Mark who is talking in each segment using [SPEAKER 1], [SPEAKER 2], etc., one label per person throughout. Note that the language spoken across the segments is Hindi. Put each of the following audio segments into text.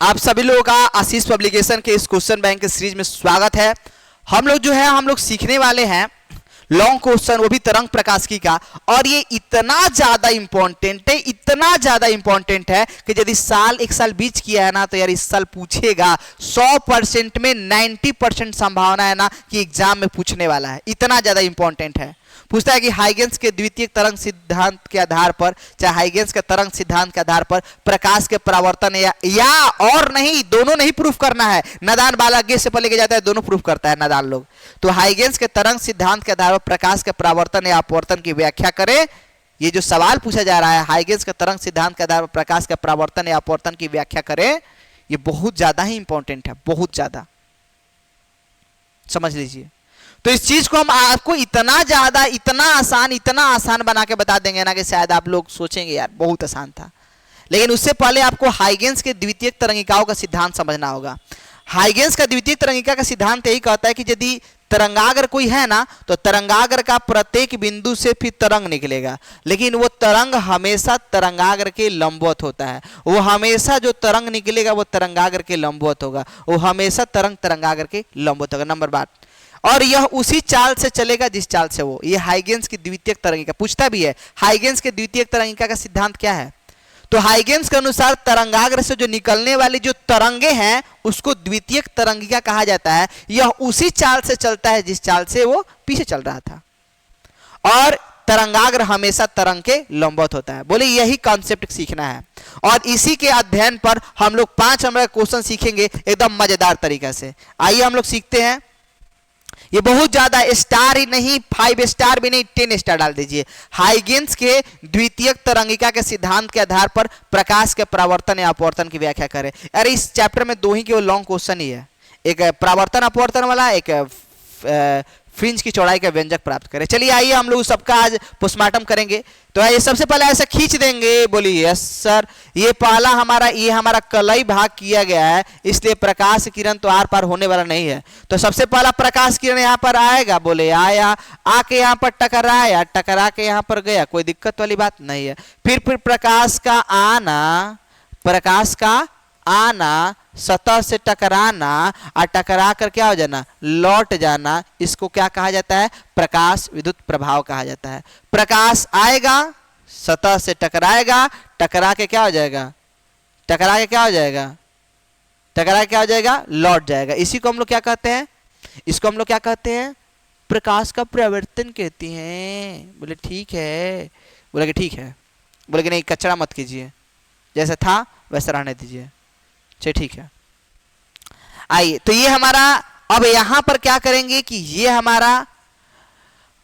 [SPEAKER 1] आप सभी लोगों का आशीष पब्लिकेशन के इस क्वेश्चन बैंक के सीरीज में स्वागत है। हम लोग सीखने वाले हैं लॉन्ग क्वेश्चन, वो भी तरंग प्रकाशिकी का। और ये इतना ज्यादा इंपॉर्टेंट है कि यदि एक साल बीच किया है ना, तो यार इस साल पूछेगा 100% में 90% संभावना है ना कि एग्जाम में पूछने वाला है। इतना ज्यादा इंपॉर्टेंट है। पूछता है कि हाइगेंस के द्वितीय तरंग सिद्धांत के आधार पर, चाहे हाइगेंस के तरंग सिद्धांत के आधार पर प्रकाश के परावर्तन या और नहीं, दोनों नहीं प्रूफ करना है। नादान बालक गेस से पहले के जाता है, दोनों प्रूफ करता है नादान लोग। तो हाइगेंस के तरंग सिद्धांत के आधार पर प्रकाश के परावर्तन या अपवर्तन की व्याख्या करें। ये जो सवाल पूछा जा रहा है, हाइगेंस के तरंग सिद्धांत के आधार पर प्रकाश के परावर्तन या अपवर्तन की व्याख्या करें, ये बहुत ज्यादा ही इंपॉर्टेंट है, बहुत ज्यादा। समझ लीजिए। तो इस चीज को हम आपको इतना आसान बना के बता देंगे ना कि शायद आप लोग सोचेंगे यार बहुत आसान था। लेकिन उससे पहले आपको हाइगेंस के द्वितीयक तरंगिकाओं का सिद्धांत समझना होगा। हाइगेंस का द्वितीयक तरंगिका का सिद्धांत यही कहता है कि यदि तरंगाग्र कोई है ना, तो तरंगाग्र का प्रत्येक बिंदु से फिर तरंग निकलेगा, लेकिन वो तरंग हमेशा तरंगाग्र के लंबवत होता है। वो हमेशा जो तरंग निकलेगा वो तरंगाग्र के लंबवत होगा। वो हमेशा तरंगाग्र के लंबवत होगा। नंबर बात। और यह उसी चाल से चलेगा जिस चाल से वो, ये हाइगेंस की द्वितीयक तरंगिका पूछता भी है। हाइगेंस के द्वितीयक तरंगिका का सिद्धांत क्या है? तो हाइगेंस के अनुसार तरंगाग्र से जो निकलने वाली जो तरंगे हैं उसको द्वितीयक तरंगिका कहा जाता है। यह उसी चाल से चलता है जिस चाल से वो पीछे चल रहा था, और तरंगाग्र हमेशा तरंग के लंबवत होता है। बोले यही कॉन्सेप्ट सीखना है, और इसी के अध्ययन पर हम लोग 5 नंबर का क्वेश्चन सीखेंगे एकदम मजेदार तरीके से। आइए हम लोग सीखते हैं। ये बहुत ज्यादा स्टार ही नहीं, 5 स्टार भी नहीं, 10 स्टार डाल दीजिए। हाइगेंस के द्वितीयक तरंगिका के सिद्धांत के आधार पर प्रकाश के परावर्तन या अपवर्तन की व्याख्या करें। अरे इस चैप्टर में 2 ही केवल लॉन्ग क्वेश्चन ही है, एक परावर्तन अपवर्तन वाला, एक फ्रिंज की चौड़ाई का व्यंजक प्राप्त करें। चलिए आइए हम लोग सबका आज पोस्टमार्टम करेंगे। तो ये सबसे पहले ऐसा खींच देंगे, बोलिए यस सर। ये पहला हमारा कलई भाग किया गया है, इसलिए प्रकाश किरण तो आर पार होने वाला नहीं है। तो सबसे पहला प्रकाश किरण यहाँ पर आएगा, बोले आया, आके यहाँ पर टकराया, टकरा के यहाँ पर गया, कोई दिक्कत वाली बात नहीं है। फिर प्रकाश का आना, सतह से टकराना, और टकरा कर क्या हो जाना, लौट जाना, इसको क्या कहा जाता है? प्रकाश विद्युत प्रभाव कहा जाता है। प्रकाश आएगा, सतह से टकराएगा, टकरा के क्या हो जाएगा, लौट जाएगा। इसी को हम लोग क्या कहते हैं? प्रकाश का परावर्तन कहते हैं। बोले ठीक है, बोले कि ठीक है, बोले कि नहीं कचरा मत कीजिए, जैसा था वैसा रहने दीजिए। चलिए ठीक है। आइए, तो ये हमारा, अब यहां पर क्या करेंगे कि ये हमारा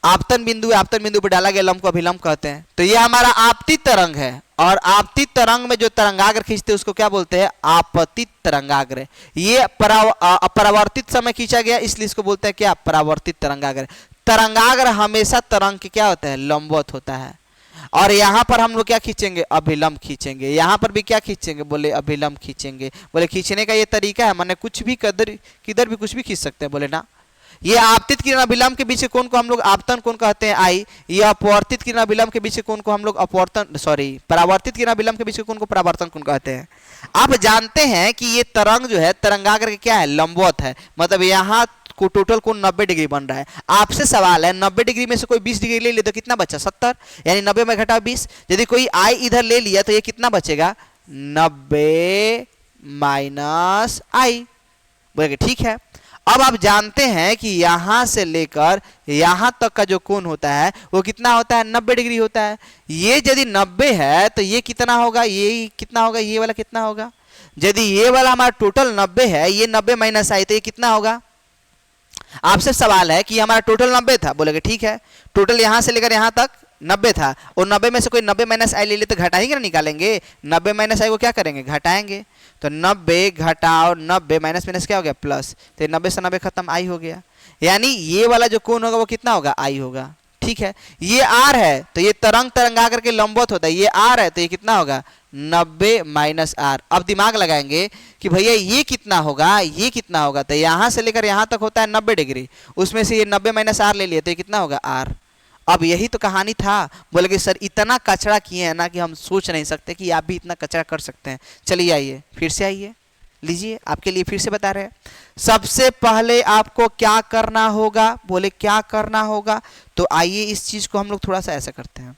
[SPEAKER 1] आपतन बिंदु है, आपतन बिंदु पर डाला गया लंब को अभिलंब कहते हैं। तो ये हमारा आपतित तरंग है, और आपतित तरंग में जो तरंगाग्र खींचते हैं उसको क्या बोलते हैं? आपतित तरंगाग्र। ये परावर्तित समय खींचा गया, इसलिए इसको बोलते हैं क्या? परावर्तित तरंगाग्र। तरंगाग्र हमेशा तरंग के क्या होता है? लंबवत होता है। और यहां पर हम लोग क्या खींचेंगे? अभिलंब खींचेंगे। यहां पर भी क्या खींचेंगे? बोले अभिलंब खींचेंगे। बोले खींचने का ये तरीका है, माने कुछ भी किधर भी कुछ भी खींच सकते हैं, बोले ना। ये आपतित किरण अभिलंब के बीच कौन को हम लोग आपतन कौन कहते हैं? आई। ये अपवर्तित किरण अभिलंब के बीच कौन को हम लोग परावर्तित किरण अभिलंब के बीच कौन को परावर्तन कौन कहते हैं? आप जानते हैं कि ये तरंग जो है तरंगाग्र के क्या है? लंबवत है। मतलब यहाँ को टोटल कोण 90 डिग्री बन रहा है। आपसे सवाल है 90 डिग्री में से कोई 20 डिग्री ले ले तो कितना बचा? 70, यानी 90 में घटा 20। यदि कोई आई इधर ले लिया तो ये कितना बचेगा? 90 माइनस आई। बोले ठीक है। अब आप जानते हैं कि यहां से लेकर यहां तक का जो कोण होता है वो कितना होता है? 90 डिग्री होता है। ये यदि 90 है तो ये कितना होगा? ये कितना होगा? ये वाला कितना होगा? यदि ये वाला हमारा टोटल 90 है, ये 90 माइनस आई, तो ये कितना होगा? आपसे सवाल है कि हमारा टोटल 90 था। बोलेगे ठीक है, टोटल यहां से लेकर यहां तक 90 था, और 90 में से कोई 90 माइनस आई ले ले तो घटाएंगे ना, निकालेंगे। 90 माइनस आई को क्या करेंगे? घटाएंगे। तो 90 घटाओ 90 माइनस माइनस क्या हो गया? प्लस। तो 90 से 90 खत्म, आई हो गया। यानी ये वाला जो कोण होगा वो कितना होगा? आई होगा। ठीक है। ये आर है तो ये तरंगा करके लंबवत होता है, ये आर है तो ये कितना होगा? 90 माइनस आर। अब दिमाग लगाएंगे कि भैया ये कितना होगा, ये कितना होगा? तो यहां से लेकर यहां तक होता है 90 डिग्री, उसमें से ये 90 माइनस आर ले लिए तो ये कितना होगा? आर। अब यही तो कहानी था। बोले कि सर इतना कचरा किए हैं ना कि हम सोच नहीं सकते कि आप भी इतना कचरा कर सकते हैं। चलिए आइए, फिर से आइए। लीजिए आपके लिए फिर से बता रहे हैं। सबसे पहले आपको क्या करना होगा, बोले क्या करना होगा, तो आइए इस चीज को हम लोग थोड़ा सा ऐसा करते हैं।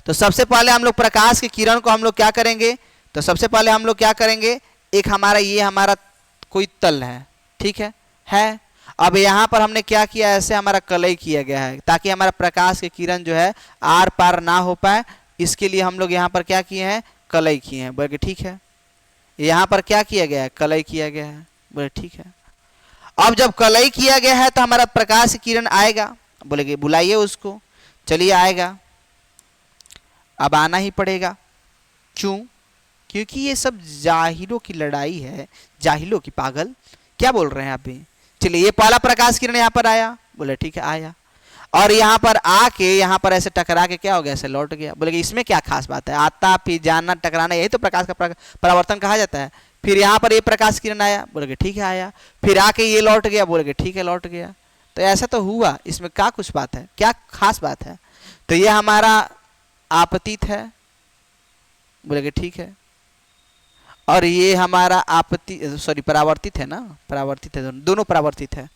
[SPEAKER 1] तो सबसे पहले हम लोग प्रकाश की किरण को हम लोग क्या करेंगे, तो सबसे पहले हम लोग क्या करेंगे, एक हमारा ये हमारा कोई तल है, ठीक है। अब यहाँ पर हमने क्या किया, ऐसे हमारा कलई किया गया है ताकि हमारा प्रकाश की किरण जो है आर पार ना हो पाए, इसके लिए हम लोग यहाँ पर क्या किए हैं, कलई किए हैं, बोले ठीक है। यहाँ पर क्या किया गया है, कलई किया गया है, बोले ठीक है। अब जब कलई किया गया है तो हमारा प्रकाश की किरण आएगा, बोले कि बुलाइए उसको, चलिए आएगा। अब आना ही पड़ेगा, क्यों, क्योंकि ये सब जाहिलों की लड़ाई है, जाहिलों की, पागल क्या बोल रहे हैं आप भी। चलिए ये पहला प्रकाश किरण यहाँ पर आया, बोले ठीक है आया, और यहाँ पर आके यहाँ पर ऐसे टकरा के क्या हो गया, ऐसे लौट गया। बोले कि इसमें क्या खास बात है, आता फिर जाना टकराना, यही तो प्रकाश का परावर्तन कहा जाता है। फिर यहाँ पर ये प्रकाश किरण आया, बोले कि ठीक है आया, फिर आके ये लौट गया, बोले कि ठीक है लौट गया। तो ऐसा तो हुआ, इसमें क्या कुछ बात है, क्या खास बात है। तो ये हमारा आपतित है, बोले कि ठीक है, और ये हमारा परावर्तित है ना, परावर्तित है, दोनों परावर्तित है।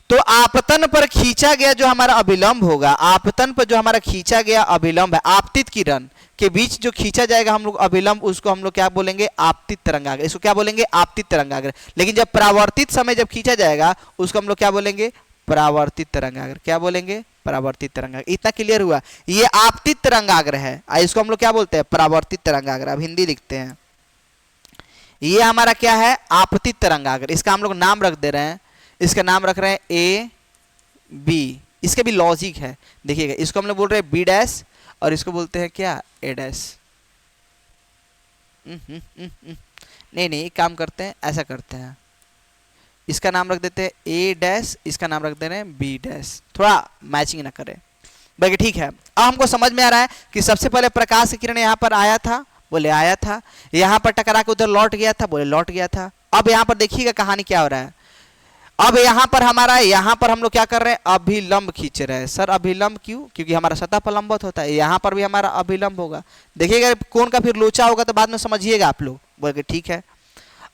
[SPEAKER 1] तो आपतन पर खींचा गया जो हमारा अभिलंब होगा, आपतन पर जो हमारा खींचा गया अभिलंब है, आपतित किरण के बीच जो खींचा जाएगा हम लोग अभिलंब, उसको हम लोग क्या बोलेंगे, आपतित तरंगाग्र, इसको क्या बोलेंगे, आपतित तरंगाग्र। लेकिन जब परावर्तित समय जब खींचा जाएगा उसको हम लोग क्या बोलेंगे, परावर्तित तरंगाग्र, क्या बोलेंगे, परावर्तित तरंगाग्र। इतना क्लियर हुआ, ये आपतित तरंगाग्र है, इसको हम लोग क्या बोलते हैं, परावर्तित तरंगाग्र। अब हिंदी लिखते हैं, ये हमारा क्या है, आपतित तरंगाग्र। इसका हम लोग नाम रख दे रहे हैं, इसका नाम रख रहे हैं ए बी, इसके भी लॉजिक है, देखिएगा। इसको हम लोग बोल रहे हैं बी डैश और इसको बोलते हैं क्या, ए डैश। नहीं एक काम करते हैं, ऐसा करते हैं, इसका नाम रख देते हैं ए डैश, इसका नाम रख दे रहे हैं बी डैश, थोड़ा मैचिंग ना करे, बाकी ठीक है। अब हमको समझ में आ रहा है कि सबसे पहले प्रकाश की किरण यहाँ पर आया था, बोले आया था, यहाँ पर टकरा के उधर लौट गया था, बोले लौट गया था। अब यहाँ पर देखिएगा कहानी क्या हो रहा है। अब यहाँ पर हमारा, यहाँ पर हम लोग क्या कर रहे हैं, अभिलंब खींच रहे हैं। सर अभिलंब क्यों, क्योंकि हमारा सतह पर लंबवत होता है, यहाँ पर भी हमारा अभिलंब होगा। देखिएगा कौन का फिर लोचा होगा तो बाद में समझिएगा आप लोग, बोले ठीक है।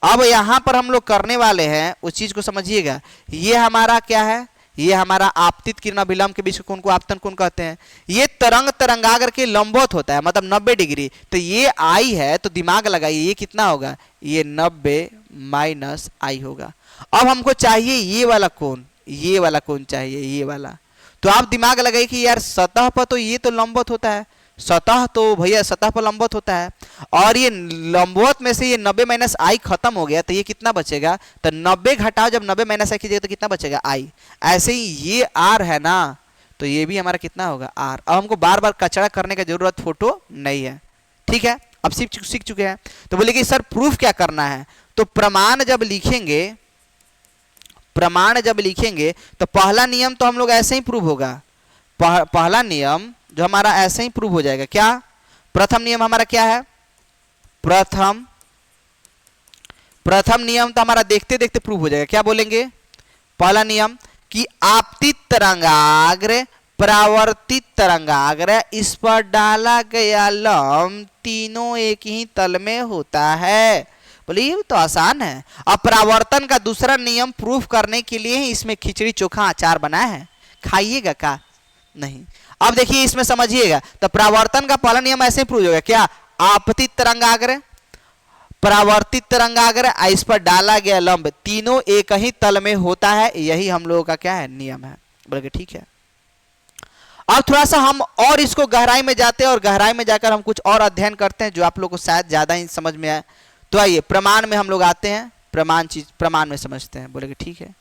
[SPEAKER 1] अब यहाँ पर हम लोग करने वाले हैं उस चीज को समझिएगा, ये हमारा क्या है, ये हमारा आपतित किरण अभिलंब के बीच कौन को आपतन कौन कहते हैं, ये तरंग तरंगाग्र के लंबवत होता है, मतलब 90 डिग्री। तो ये आई है तो दिमाग लगाइए, ये कितना होगा, ये 90 माइनस आई होगा। अब हमको चाहिए ये वाला कोण, ये वाला कोण चाहिए, ये वाला। तो आप दिमाग लगाइए कि यार सतह पर तो ये तो लंबवत होता है, सतह तो भैया सतह पर लंबवत होता है, और ये लंबवत में से ये 90 माइनस आई खत्म हो गया, तो ये कितना बचेगा, तो 90 घटाओ जब 90 माइनस आई कीजिएगा तो कितना बचेगा, आई। ऐसे ही ये आर है ना, तो ये भी हमारा कितना होगा, आर। अब हमको बार बार कचरा करने की जरूरत फोटो नहीं है, ठीक है, अब सीख चुके हैं। तो बोले कि सर प्रूफ क्या करना है, तो प्रमाण जब लिखेंगे, प्रमाण जब लिखेंगे तो पहला नियम तो हम लोग ऐसे ही प्रूव होगा, पहला नियम जो हमारा ऐसे ही प्रूव हो जाएगा। क्या, प्रथम नियम हमारा क्या है, प्रथम नियम तो हमारा देखते देखते प्रूव हो जाएगा। क्या बोलेंगे, पहला नियम कि आपतित तरंगाग्र परावर्तित तरंगाग्र इस पर डाला गया लंब तीनों एक ही तल में होता है। बोले ये तो आसान है। अब परावर्तन का दूसरा नियम प्रूफ करने के लिए ही इसमें खिचड़ी चोखा अचार बनाया है, खाइएगा का नहीं। अब देखिए इसमें समझिएगा, तो परावर्तन का पहला नियम ऐसे प्रूव होगा, क्या, आपतित तरंगाग्र परावर्तित तरंगाग्र इस पर डाला गया लंब तीनों एक ही तल में होता है, यही हम लोगों का क्या है, नियम है। बोले ठीक है। अब थोड़ा सा हम और इसको गहराई में जाते हैं और गहराई में जाकर हम कुछ और अध्ययन करते हैं जो आप लोग को शायद ज्यादा ही समझ में आए। तो आइए प्रमाण में हम लोग आते हैं, प्रमाण में समझते हैं। बोले कि ठीक है,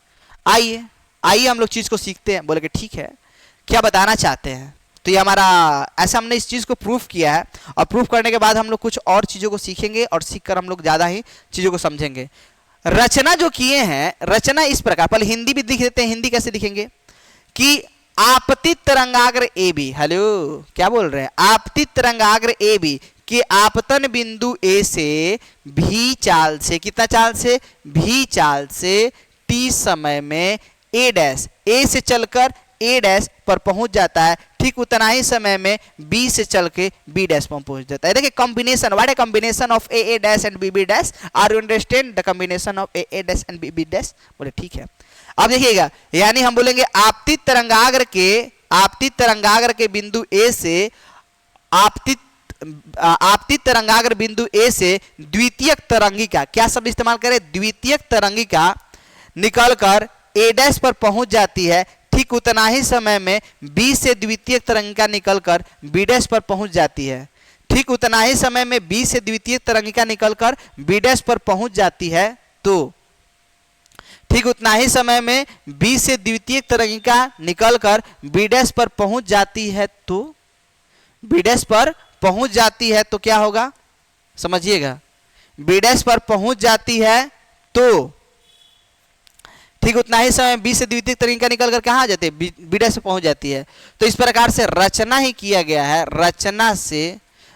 [SPEAKER 1] आइए हम लोग चीज को सीखते हैं। बोले कि ठीक है, क्या बताना चाहते हैं। तो ये हमारा ऐसा हमने इस चीज को प्रूफ किया है, और प्रूफ करने के बाद हम लोग कुछ और चीजों को सीखेंगे और सीखकर हम लोग ज्यादा ही चीजों को समझेंगे। रचना जो किए हैं, रचना इस प्रकार, पहले हिंदी भी लिख देते हैं। हिंदी कैसे लिखेंगे कि आपतित तरंगाग्र ए बी, हेलो क्या बोल रहे हैं, आपतित तरंगाग्र ए बी कि आपतन बिंदु ए से भी चाल से, कितना चाल से, भी चाल से टी समय में ए डैश, ए से चलकर ए डैश पर पहुंच जाता है, ठीक उतना ही समय में बी से चल के बी डैश पर पहुंच जाता है। देखिए combination, what a combination of A dash and B dash, are you understand the combination of A dash and B dash? बोले ठीक है। अब देखिएगा, यानी हम बोलेंगे आपतित तरंगाग्र के बिंदु ए से आपतित तरंगाग्र बिंदु ए से द्वितीयक तरंगिका, क्या शब्द इस्तेमाल करें? द्वितीयक तरंगिका निकलकर ए डैश पर पहुंच जाती है। ठीक उतना ही समय में बी से द्वितीयक तरंगिका निकलकर बी डैश पर पहुंच जाती है। ठीक उतना ही समय में बी से द्वितीयक तरंगिका निकलकर बी डैश पर पहुंच जाती है। तो ठीक उतना ही समय में बी से द्वितीयक तरंगिका निकलकर बी डैश पर पहुंच जाती है। तो बी डैश पर पहुंच जाती है तो क्या होगा, समझिएगा। बी डैश पर पहुंच जाती है तो ठीक उतना ही समय बी से द्वितीयक तरंगिका निकलकर कहाँ आ जाती है? बी डैश पे पहुंच जाती है। तो इस प्रकार से रचना ही किया गया है।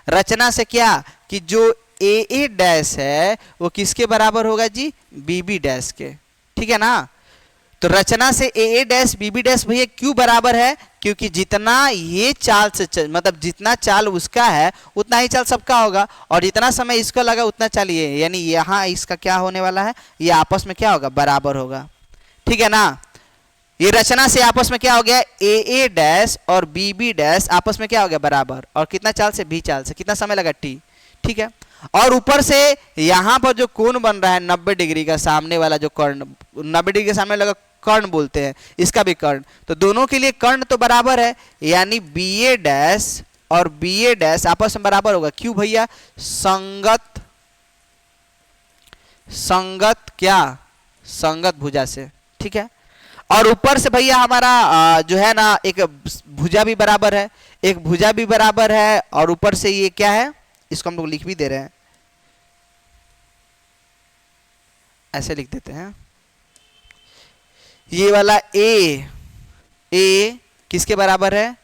[SPEAKER 1] रचना से क्या कि जो ए डैश है वो किसके बराबर होगा जी? बी डैश के, ठीक है ना। तो रचना से ए डैश बी डैश भैया क्यों बराबर है? क्योंकि जितना ये चाल से मतलब जितना चाल उसका है उतना ही चाल सबका होगा, और जितना समय इसको लगा उतना चाल ये, यानी यहाँ इसका क्या होने वाला है? ये आपस में क्या होगा? बराबर होगा, ठीक है ना। ये रचना से आपस में क्या हो गया? ए डैश और बी डैश आपस में क्या हो गया? बराबर। और कितना चाल से? बी चाल से। कितना समय लगा? टी, ठीक है। और ऊपर से यहां पर जो कोण बन रहा है 90 डिग्री का, सामने वाला जो कर्ण 90 डिग्री के सामने लगा कर्ण बोलते हैं, इसका भी कर्ण, तो दोनों के लिए कर्ण तो बराबर है, यानी बी ए डैश और बी ए डैश आपस में बराबर होगा। क्यों भैया? संगत क्या? संगत भुजा से, ठीक है। और ऊपर से भैया हमारा जो है ना एक भुजा भी बराबर है, एक भुजा भी बराबर है, और ऊपर से ये क्या है? इसको हम लोग लिख भी दे रहे हैं, ऐसे लिख देते हैं। ये वाला ए किसके बराबर है?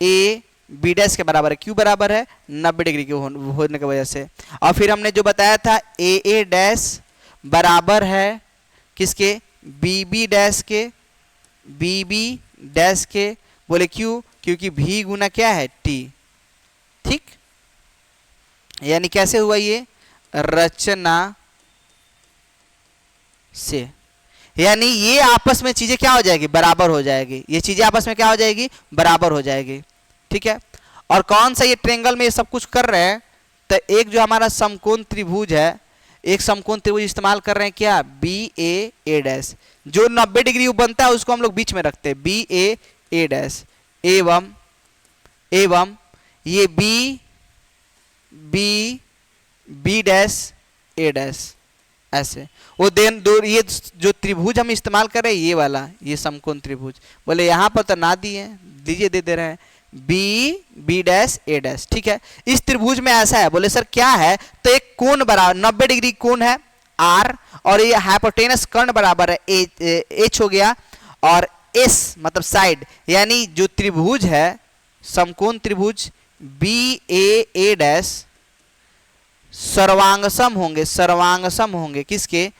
[SPEAKER 1] ए बी डैश के बराबर है। क्यों बराबर है? 90 डिग्री के होने की वजह से। और फिर हमने जो बताया था ए डैश बराबर है किसके? बी डैश के, बी डैश के। बोले क्यों? क्योंकि भी गुना क्या है? टी, ठीक। यानी कैसे हुआ ये? रचना से, यानी ये आपस में चीजें क्या हो जाएगी? बराबर हो जाएगी। ये चीजें आपस में क्या हो जाएगी? बराबर हो जाएगी, ठीक है। और कौन सा ये ट्रायंगल में ये सब कुछ कर रहे हैं? तो एक जो हमारा समकोण त्रिभुज है, एक समकोण त्रिभुज इस्तेमाल कर रहे हैं क्या? बी ए डैश। जो 90 डिग्री बनता है उसको हम लोग बीच में रखते हैं, बी ए डैश एवं ये बी डैश ए डैश, ऐसे। वो देन दो ये जो त्रिभुज हम इस्तेमाल कर रहे हैं ये वाला, ये समकोण त्रिभुज। बोले यहाँ पर तो ना दिए, दीजिए, दे दे रहे हैं, बी डैश ए डैश, ठीक है। इस त्रिभुज में ऐसा है। बोले सर क्या है? तो एक कोण बराबर 90 डिग्री कोण है आर, और ये हाइपोटेनस कर्ण बराबर है एच हो गया, और एस मतलब साइड, यानी जो त्रिभुज है समकोण त्रिभुज बी ए डैश सर्वांगसम होंगे किसके?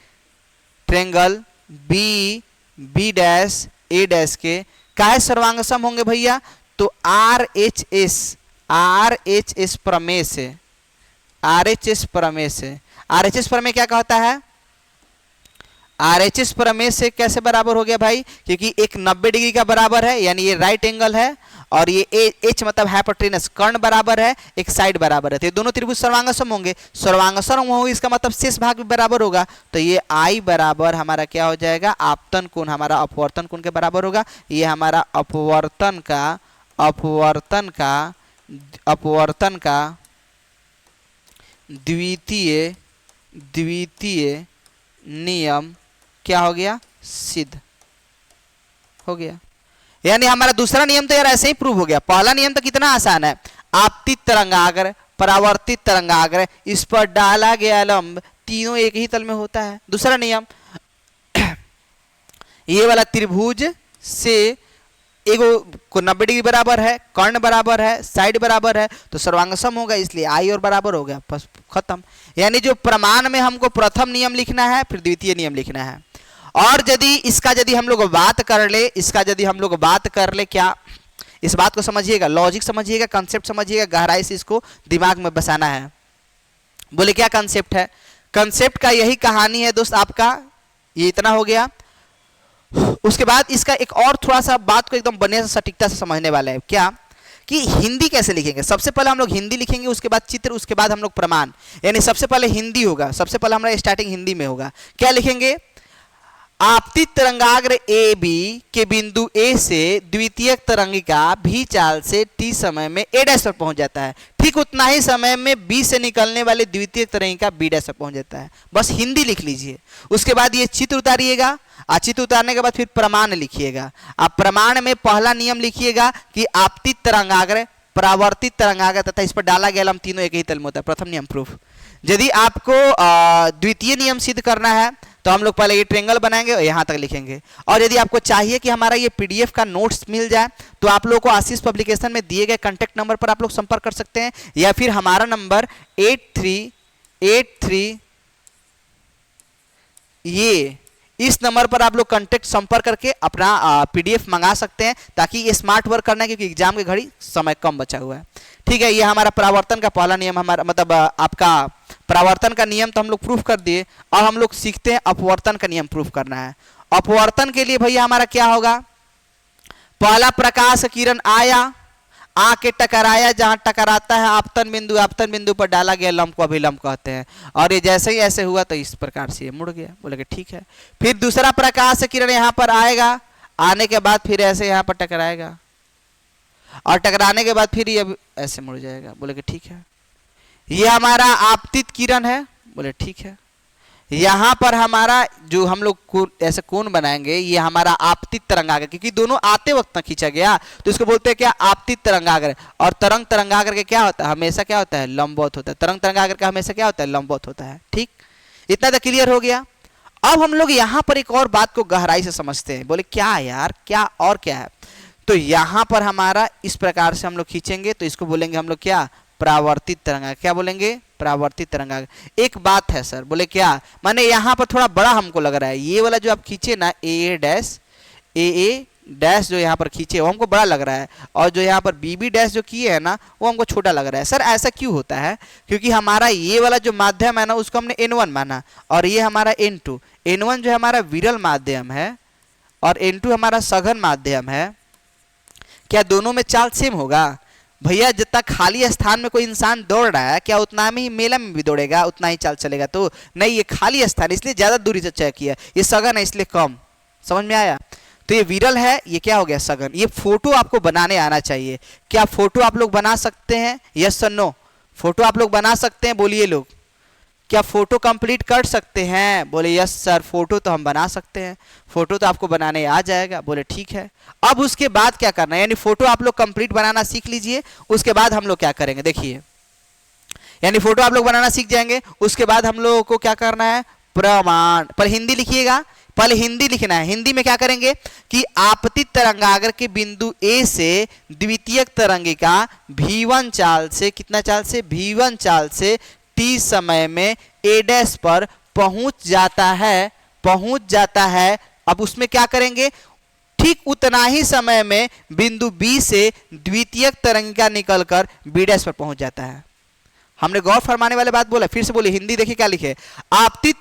[SPEAKER 1] ट्रायंगल बी डैश ए डैश के। काहे सर्वांगसम होंगे भैया? तो आर एच एस प्रमेय से, RHS प्रमेय क्या कहता है? RHS प्रमेय से कैसे बराबर हो गया भाई? क्योंकि एक 90 डिग्री का बराबर है, यानी ये राइट एंगल है, और ये एच मतलब हाइपोटेनस कर्ण बराबर है, एक साइड बराबर है, तो ये दोनों त्रिभुज सर्वांगसम होंगे। सर्वांगसम होंगे इसका मतलब शेष भाग भी बराबर होगा, तो ये आई बराबर हमारा क्या हो जाएगा? आपतन कोण हमारा अपवर्तन कोण के बराबर होगा। ये हमारा अपवर्तन का द्वितीय नियम क्या हो गया? सिद्ध हो गया। यानी हमारा दूसरा नियम तो यार ऐसे ही प्रूव हो गया। पहला नियम तो कितना आसान है, आपतित तरंगाग्र परावर्तित तरंगाग्र इस पर डाला गया लंब तीनों एक ही तल में होता है। दूसरा नियम ये वाला त्रिभुज से एगो को 90 डिग्री बराबर है, कर्ण बराबर है, साइड बराबर है, तो सर्वांगसम होगा, इसलिए आई और बराबर हो गया, बस खत्म। यानी जो प्रमाण में हमको प्रथम नियम लिखना है, फिर द्वितीय नियम लिखना है। और यदि हम लोग बात कर ले क्या इस बात को समझिएगा, लॉजिक समझिएगा, कंसेप्ट समझिएगा, गहराई से इसको दिमाग में बसाना है। बोले क्या कंसेप्ट है? कंसेप्ट का यही कहानी है दोस्त आपका, ये इतना हो गया। उसके बाद इसका एक और थोड़ा सा बात को एकदम बढ़िया से सटीकता से समझने वाला है, क्या कि हिंदी कैसे लिखेंगे। सबसे पहले हम लोग हिंदी लिखेंगे, उसके बाद चित्र, उसके बाद हम लोग प्रमाण, यानी सबसे पहले हिंदी होगा, सबसे पहले हमारा स्टार्टिंग हिंदी में होगा। क्या लिखेंगे? आपतित तरंगाग्र ए बी के बिंदु ए से द्वितीयक तरंगिका भी चाल से टी समय में ए डैश पर पहुंच जाता है, ठीक उतना ही समय में बी से निकलने वाले द्वितीयक तरंगिका बी डैश पर पहुंच जाता है। बस हिंदी लिख लीजिए। उसके बाद ये चित्र उतारिएगा, चित्र उतारने के बाद फिर प्रमाण लिखिएगा। आप प्रमाण में पहला नियम लिखिएगा कि आपतित तरंगाग्र, परावर्तित तरंगाग्र तथा इस पर डाला गया लंब तीनों एक ही तल में होता है। प्रथम नियम प्रूफ। यदि आपको द्वितीय नियम सिद्ध करना है तो हम लोग पहले ये ट्रेंगल बनाएंगे और यहाँ तक लिखेंगे। और यदि आपको चाहिए कि हमारा ये पीडीएफ का नोट्स मिल जाए तो आप लोगों को आशीष पब्लिकेशन में दिए गए कॉन्टैक्ट नंबर पर आप लोग संपर्क कर सकते हैं, या फिर हमारा नंबर 8383, ये इस नंबर पर आप लोग कांटेक्ट संपर्क करके अपना पीडीएफ मंगा सकते हैं, ताकि ये स्मार्ट वर्क करना है, क्योंकि एग्जाम के घड़ी समय कम बचा हुआ है। ठीक है, ये हमारा परावर्तन का पहला नियम, हमारा मतलब आपका परावर्तन का नियम तो हम लोग प्रूफ कर दिए। और हम लोग सीखते हैं अपवर्तन का नियम प्रूफ करना है। अपवर्तन के लिए भैया हमारा क्या होगा? पहला प्रकाश किरण आया, आके टकराया, जहां टकराता है आपतन बिंदु पर डाला गया लंब को अभिलंब कहते हैं। और ये जैसे ही ऐसे हुआ तो इस प्रकार से ये मुड़ गया। बोले कि ठीक है। फिर दूसरा प्रकाश किरण यहाँ पर आएगा, आने के बाद फिर ऐसे यहाँ पर टकराएगा, और टकराने के बाद फिर ये ऐसे मुड़ जाएगा। बोले कि ठीक है। ये हमारा आपतित किरण है। बोले ठीक है। यहाँ पर हमारा जो हम लोग ऐसे कोण बनाएंगे, ये हमारा आपतित तरंगाग्र, क्योंकि दोनों आते वक्त ना खींचा गया तो इसको बोलते हैं क्या? आपतित तरंगाग्र। और तरंग तरंगाग्र के क्या होता है? हमेशा क्या होता है? लंबवत होता है। तरंग तरंगाग्र का हमेशा क्या होता है? लंबवत होता है। ठीक, इतना तो क्लियर हो गया। अब हम लोग यहाँ पर एक और बात को गहराई से समझते हैं। बोले क्या यार, क्या और क्या है? तो यहाँ पर हमारा इस प्रकार से हम लोग खींचेंगे तो इसको बोलेंगे हम लोग क्या? परावर्तित तरंगाग्र। क्या बोलेंगे? परावर्तित तरंगाग्र। एक बात है सर, बोले क्या? माने यहाँ पर थोड़ा बड़ा हमको लग रहा है, ये वाला जो आप खींचे ना ए डैश जो यहाँ पर खींचे वो हमको बड़ा लग रहा है, और जो यहाँ पर बी डैश जो किए है ना वो हमको छोटा लग रहा है। सर ऐसा क्यों होता है? क्योंकि हमारा ये वाला जो माध्यम है ना उसको हमने N1 माना, और ये हमारा N2। N1 जो है हमारा विरल माध्यम है और N2 हमारा सघन माध्यम है। क्या दोनों में चाल सेम होगा? भैया जितना खाली स्थान में कोई इंसान दौड़ रहा है, क्या उतना में ही मेला में भी दौड़ेगा, उतना ही चाल चलेगा? तो नहीं, ये खाली स्थान इसलिए ज्यादा दूरी से तय किया, ये सघन है इसलिए कम। समझ में आया? तो ये विरल है, ये क्या हो गया? सघन। ये फोटो आपको बनाने आना चाहिए। क्या फोटो आप लोग बना सकते हैं? यस और नो? फोटो आप लोग बना सकते हैं? बोलिए लोग, क्या फोटो कंप्लीट कर सकते हैं? बोले यस सर, फोटो तो हम बना सकते हैं, फोटो तो आपको बनाने आ जाएगा। बोले ठीक है। अब उसके बाद क्या करना है? यानी फोटो आप लोग कंप्लीट बनाना सीख लीजिए, उसके बाद हम लोग क्या करेंगे देखिए। यानी फोटो आप लोग बनाना सीख जाएंगे, उसके बाद हम लोगों को क्या करना है? प्रमाण। पर हिंदी लिखिएगा, पहले हिंदी लिखना है। हिंदी में क्या करेंगे कि आपतित तरंगाग्र के बिंदु ए से द्वितीयक तरंगिका V1 चाल से, कितना चाल से? V1 चाल से टी समय में ए डैश पर पहुंच जाता है। अब उसमें क्या करेंगे? ठीक उतना ही समय में बिंदु बी से द्वितीयक तरंगिका निकलकर बी डैश पर पहुंच जाता है। हमने गौर फरमाने वाले बात बोला, फिर से बोलिए। हिंदी देखिए क्या लिखे। आपतित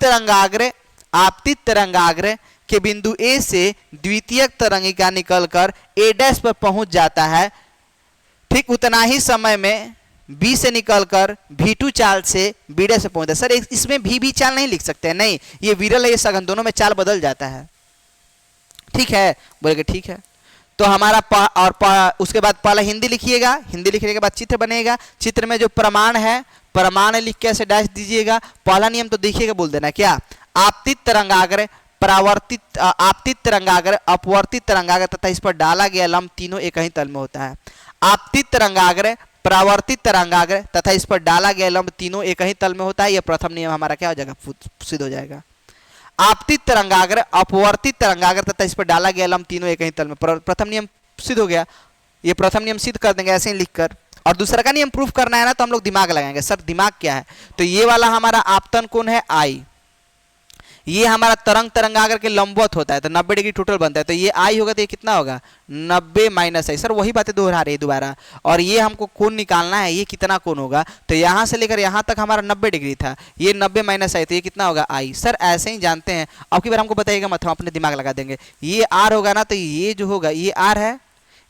[SPEAKER 1] तरंगाग्र के बिंदु ए से द्वितीयक तरंगिका निकलकर ए डैश पर पहुंच जाता है, ठीक उतना ही समय में बी से निकलकर V2 चाल से बी डैश से पहुंचता है। सर इसमें भी चाल नहीं लिख सकते हैं? नहीं, ये विरल है, ये सघन, दोनों में चाल बदल जाता है। ठीक है? बोले कि ठीक है। तो हमारा उसके बाद पहला हिंदी लिखिएगा, हिंदी लिखने के बाद चित्र बनेगा। चित्र में जो प्रमाण है, प्रमाण लिख के ऐसे डैश दीजिएगा। पहला नियम तो देखिएगा, बोल देना क्या? आपतित तरंगाग्र, परावर्तित, आपतित तरंगाग्र, अपवर्तित तरंगाग्र तथा इस पर डाला गया लंब तीनों एक ही तल में होता है। आपतित तरंगाग्र, परावर्तित तरंगाग्र तथा इस पर डाला गया लंब तीनों एक ही तल में होता है। यह प्रथम नियम हमारा क्या हो जाएगा? सिद्ध हो जाएगा। आपतित तरंगाग्र, अपवर्तित तरंगाग्र तथा इस पर डाला गया लंब तीनों एक ही तल में, प्रथम नियम सिद्ध हो गया। ये प्रथम नियम सिद्ध कर देंगे ऐसे ही लिखकर। और दूसरा का नियम प्रूफ करना है ना तो हम लोग दिमाग लगाएंगे। सर दिमाग क्या है? तो ये वाला हमारा आपतन कोण है I, ये हमारा तरंगागर के लंबवत होता है तो 90 डिग्री टोटल बनता है, तो ये आई होगा तो ये कितना होगा 90 माइनस आई। सर वही बातें दोहरा रही है दोबारा। और ये हमको कोण निकालना है, ये कितना कोण होगा, तो यहाँ से लेकर यहाँ तक हमारा 90 डिग्री था, ये 90 माइनस आई तो ये कितना होगा आई। सर ऐसे ही जानते हैं, अब की बार हमको बताइएगा मत, हम अपने दिमाग लगा देंगे। ये आर होगा ना, तो ये जो होगा ये आर है,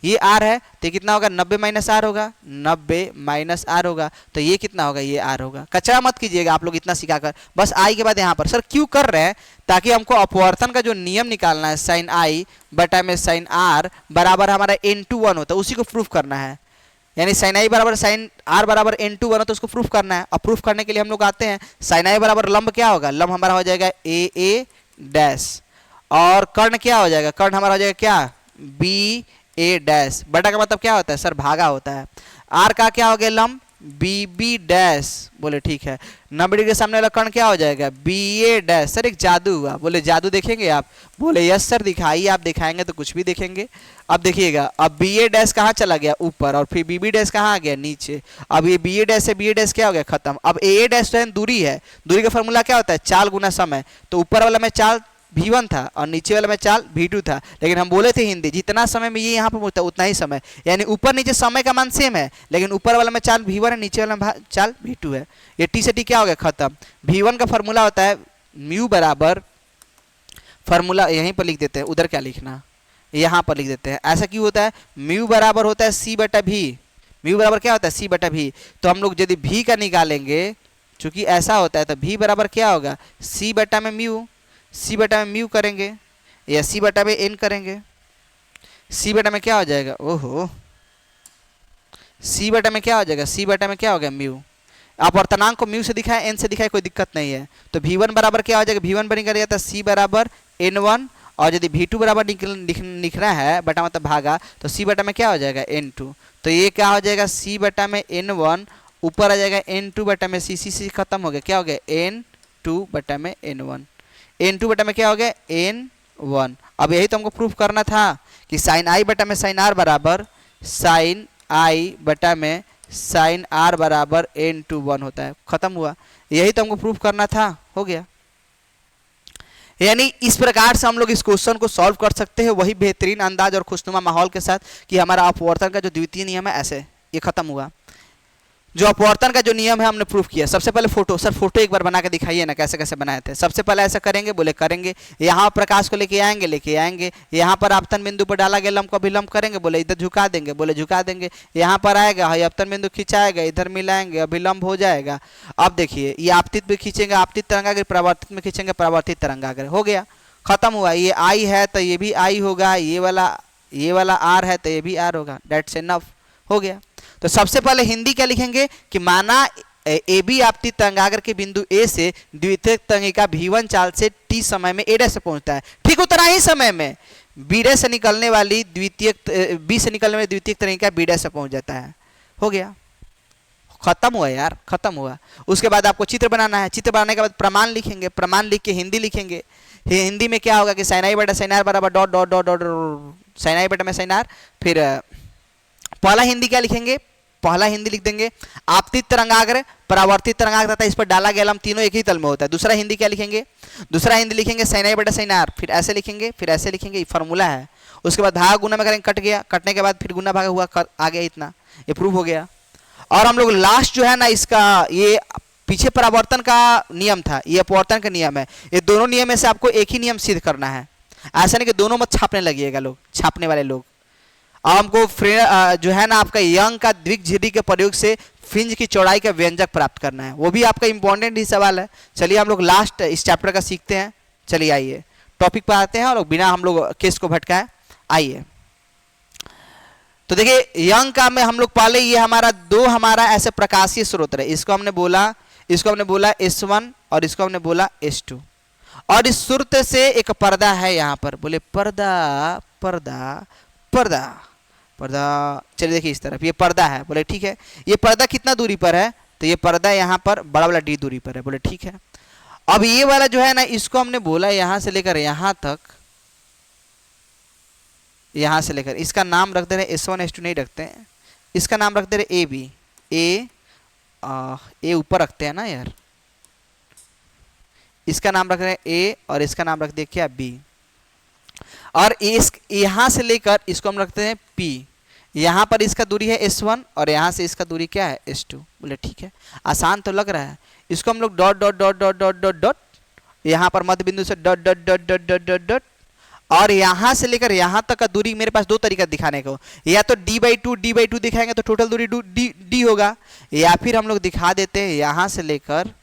[SPEAKER 1] ये आर है तो कितना होगा 90 माइनस आर होगा, 90 माइनस आर होगा तो ये कितना होगा ये आर होगा। कचरा मत कीजिएगा आप लोग इतना सिखाकर, बस आई के बाद यहाँ पर। सर क्यों कर रहे हैं, ताकि हमको अपवर्तन का जो नियम निकालना है साइन आई बटा में साइन आर बराबर हमारा n2 1 होता है, उसी को प्रूफ करना है। यानी साइन आई बराबर साइन आर बराबर n2 1 हो तो उसको प्रूफ करना है। और प्रूफ करने के लिए हम लोग आते हैं, साइन आई बराबर लंब क्या होगा, लंब हमारा हो जाएगा ए डैश, और कर्ण क्या हो जाएगा, कर्ण हमारा हो जाएगा क्या बी ए डैश। बटा का मतलब क्या होता है सर भागा होता है। आर का क्या हो गया लंब बी बी डैश, बोले ठीक है। 90 डिग्री के सामने वाला कर्ण क्या हो जाएगा बी ए डैश। सर एक जादू हुआ, बोले जादू देखेंगे आप, बोले यस सर दिखाइए, आप दिखाएंगे तो कुछ भी देखेंगे। अब देखिएगा, अब बी ए डैश कहाँ चला गया ऊपर, और फिर बी बी डैश कहाँ आ गया नीचे। अब ये बी ए डैश से बी ए डैश क्या हो गया खत्म। अब ए डैश जो है दूरी है, दूरी का फॉर्मूला क्या होता है चाल गुना समय, तो ऊपर वाला में चाल v1 था और नीचे वाला में चाल v2 था, लेकिन हम बोले थे हिंदी जितना समय में ये यहाँ पर पहुंचता उतना ही समय, यानी ऊपर नीचे समय का मान सेम है, लेकिन ऊपर वाला में चाल v1 है, नीचे वाला में चाल v2 है। ये टी से टी क्या हो गया खत्म। v1 का फॉर्मूला होता है म्यू बराबर, फॉर्मूला यहीं पर लिख देते हैं, उधर क्या लिखना यहाँ पर लिख देते हैं। ऐसा क्यों होता है, म्यू बराबर होता है सी बटा भी, म्यू बराबर क्या होता है सी बटा भी। तो हम लोग यदि भी का निकालेंगे, चूंकि ऐसा होता है, तो भी बराबर क्या होगा सी बटा में म्यू, सी बटा में म्यू करेंगे या सी बटा में एन करेंगे, सी बटा में क्या हो जाएगा, ओहो सी बटा में क्या हो जाएगा, सी बटा में क्या हो गया म्यू। आप वर्तनांक को म्यू से दिखाए एन से दिखाए कोई दिक्कत नहीं है। तो v1 बराबर क्या हो जाएगा, v1 पर निकल जाता है सी बराबर n1, और यदि v2 बराबर लिखना है बटा मतलब भागा, तो सी बटा में क्या हो जाएगा n2। तो ये क्या हो जाएगा सी बटा में n1, ऊपर आ जाएगा n2 बटा में सी खत्म हो गया, क्या हो गया n2 बटा में n1, n2 बटा में क्या हो गया n1। अब यही तो हमको प्रूफ करना था कि साइन आई बटा में साइन आर बराबर साइन आई बटा में साइन आर बराबर n2 1 होता है, खत्म हुआ। यही तो हमको प्रूफ करना था, हो गया। यानी इस प्रकार से हम लोग इस क्वेश्चन को सॉल्व कर सकते हैं, वही बेहतरीन अंदाज और खुशनुमा माहौल के साथ कि हमारा अपवर्तन का जो द्वितीय नियम है ऐसे ये खत्म हुआ। जो अपवर्तन का जो नियम है हमने प्रूफ किया। सबसे पहले फोटो, सर फोटो एक बार बना के दिखाइए ना कैसे कैसे बनाए थे। सबसे पहले ऐसा करेंगे, बोले करेंगे, यहाँ प्रकाश को लेके आएंगे, यहाँ पर आपतन बिंदु पर डाला गया लंब को अभिलंब करेंगे, बोले इधर झुका देंगे, बोले झुका देंगे, यहाँ पर आएगा आपतन बिंदु खिंचाएगा, इधर मिलाएंगे अभिलंब हो जाएगा। अब देखिए ये आपतित में खींचेंगे आपतित तरंगाग्र, परावर्तित में खींचेंगे परावर्तित तरंगाग्र, हो गया खत्म हुआ। ये आई है तो ये भी आई होगा, ये वाला आर है तो ये भी आर होगा, डेट्स इनफ, हो गया। तो सबसे पहले हिंदी क्या लिखेंगे कि माना ए बी आपतित तरंगाग्र के बिंदु ए से द्वितीयक तरंगिका v1 चाल से t समय में a से पहुंचता है, ठीक उतना ही समय में b से निकलने वाली द्वितीयक तरंगिका b से पहुंच जाता है, हो गया खत्म हुआ यार, खत्म हुआ। उसके बाद आपको चित्र बनाना है, चित्र बनाने के बाद प्रमाण लिखेंगे, प्रमाण लिख के हिंदी लिखेंगे। हिंदी में क्या होगा कि साइन आई बटा साइन आर बराबर dot dot dot dot sine I बटा में साइन आर। फिर पहला हिंदी क्या लिखेंगे, पहला हिंदी लिख देंगे आपतित तरंगाग्र परावर्तित तरंगाग्र तथा इस पर डाला गया लंब तीनों एक ही तल में होता है। दूसरा हिंदी क्या लिखेंगे, दूसरा हिंदी लिखेंगे साइन आई बटा साइन आर, फिर ऐसे लिखेंगे, फिर ऐसे लिखेंगे, ये फॉर्मूला है। उसके बाद भागा गुना में करेंगे, कट गया, कटने के बाद फिर गुना भागा हुआ आ गया, इतना ये प्रूफ हो गया। और हम लोग लास्ट जो है ना इसका, ये पीछे परावर्तन का नियम था, ये अपवर्तन का नियम है, ये दोनों नियम में से आपको एक ही नियम सिद्ध करना है। ऐसा नहीं कि दोनों मत छापने लगिएगा लोग, छापने वाले लोग। अब हमको जो है ना आपका यंग का द्विघ के प्रयोग से फ्रिंज की चौड़ाई का व्यंजक प्राप्त करना है, वो भी आपका इंपॉर्टेंट ही सवाल है। चलिए हम लोग लास्ट इस चैप्टर का सीखते हैं। चलिए आइए टॉपिक पर आते हैं और बिना हम लोग केस को भटकाए आइए। तो देखिए यंग का में हम लोग पहले ये हमारा ऐसे प्रकाशीय स्रोत है, इसको हमने बोला S1 और इसको हमने बोला S2, और इस स्रोत से एक पर्दा है यहाँ पर, बोले पर्दा पर्दा पर्दा पर्दा। चलिए देखिए इस तरफ ये पर्दा है, बोले ठीक है। ये पर्दा कितना दूरी पर है, तो ये पर्दा यहाँ पर बड़ा वाला d दूरी पर है, बोले ठीक है। अब ये वाला जो है ना इसको हमने बोला यहाँ से लेकर यहाँ तक, यहाँ से लेकर इसका नाम रख दे रहे S1 S2 नहीं रखते हैं, इसका नाम रख दे रहे ए बी, ए ऊपर रखते हैं ना यार, इसका नाम रख रहे हैं ए और इसका नाम रख दिया क्या बी। और इस यहां से लेकर इसको हम रखते हैं पी। यहां पर इसका दूरी है S1 और यहां से इसका दूरी क्या है S2। बोले ठीक है, आसान तो लग रहा है। इसको हम लोग dot dot dot dot dot dot dot, यहां पर मध्य बिंदु से dot dot dot dot dot dot dot, और यहां से लेकर यहां तक का दूरी मेरे पास दो तरीका दिखाने को, या तो d/2 दिखाएंगे तो टोटल दूरी d होगा, या फिर हम लोग दिखा देते हैं यहां से लेकर